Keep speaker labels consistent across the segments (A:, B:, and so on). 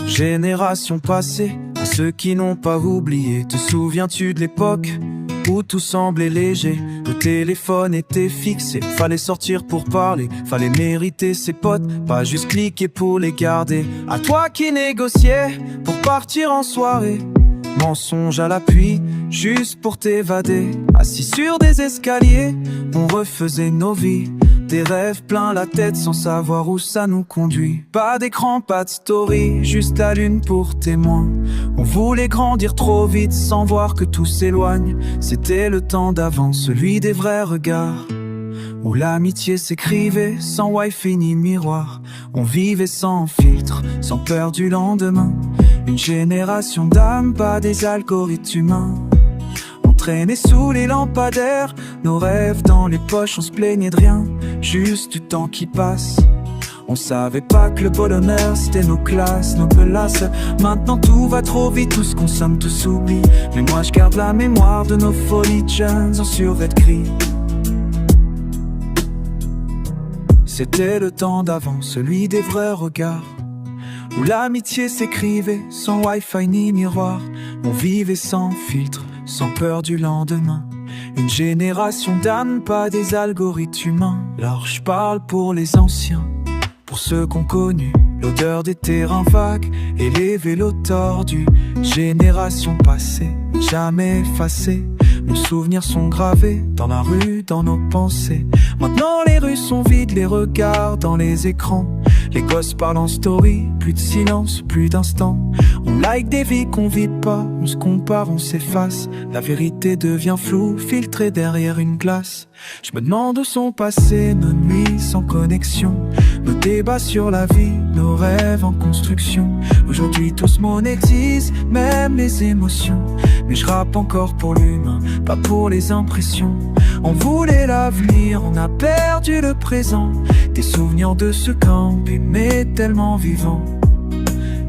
A: Génération passée, à ceux qui n'ont pas oublié. Te souviens-tu de l'époque où tout semblait léger? Le téléphone était fixé, fallait sortir pour parler, fallait mériter ses potes, pas juste cliquer pour les garder. À toi qui négociais pour partir en soirée, mensonge à l'appui, juste pour t'évader. Assis sur des escaliers, on refaisait nos vies, des rêves plein la tête sans savoir où ça nous conduit. Pas d'écran, pas de story, juste la lune pour témoin. On voulait grandir trop vite sans voir que tout s'éloigne. C'était le temps d'avant, celui des vrais regards, où l'amitié s'écrivait sans wifi ni miroir. On vivait sans filtre, sans peur du lendemain. Une génération d'âmes, pas des algorithmes humains. On traînait sous les lampadaires, nos rêves dans les poches, on se plaignait de rien, juste du temps qui passe. On savait pas que le bonheur c'était nos classes, nos pelasses. Maintenant tout va trop vite, tout ce qu'on somme, tout s'oublie. Mais moi je garde la mémoire de nos folies de jeunes en survêt gris. C'était le temps d'avant, celui des vrais regards, où l'amitié s'écrivait sans wifi ni miroir. On vivait sans filtre, sans peur du lendemain. Une génération d'âmes, pas des algorithmes humains. Alors je parle pour les anciens, pour ceux qu'on connu l'odeur des terrains vagues et les vélos tordus. Génération passée, jamais effacée. Nos souvenirs sont gravés dans la rue, dans nos pensées. Maintenant les rues sont vides, les regards dans les écrans. Les gosses parlent en story, plus de silence, plus d'instants. On like des vies qu'on vit pas, on se compare, on s'efface. La vérité devient floue, filtrée derrière une glace. Je me demande où sont passées nos nuits sans connexion, nos débats sur la vie, nos rêves en construction. Aujourd'hui tout se monétise, même les émotions. Mais je rappe encore pour l'humain, pas pour les impressions. On voulait l'avenir, on a perdu le présent. Des souvenirs de ce camp, mais tellement vivants.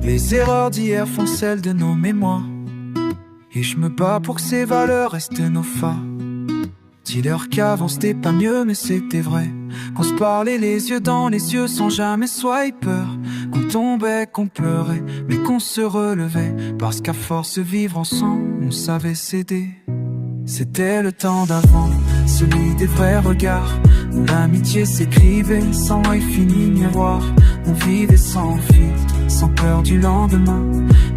A: Les erreurs d'hier font celles de nos mémoires, et je me bats pour que ces valeurs restent nos phares. Dis-leur qu'avant c'était pas mieux mais c'était vrai, qu'on se parlait les yeux dans les yeux sans jamais swiper. Qu'on tombait, qu'on pleurait, mais qu'on se relevait, parce qu'à force de vivre ensemble, on savait s'aider. C'était le temps d'avant, celui des vrais regards, où l'amitié s'écrivait sans wifi ni miroir. On vivait sans filtre, sans peur du lendemain.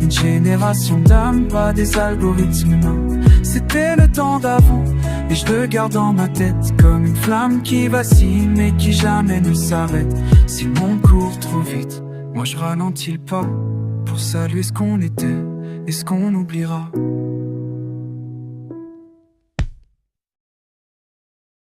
A: Une génération d'âmes, pas des algorithmes humains. C'était le temps d'avant, et je le garde dans ma tête, comme une flamme qui vacille mais qui jamais ne s'arrête. Si le monde court trop vite, moi je ralentis le pas, pour saluer ce qu'on était et ce qu'on oubliera.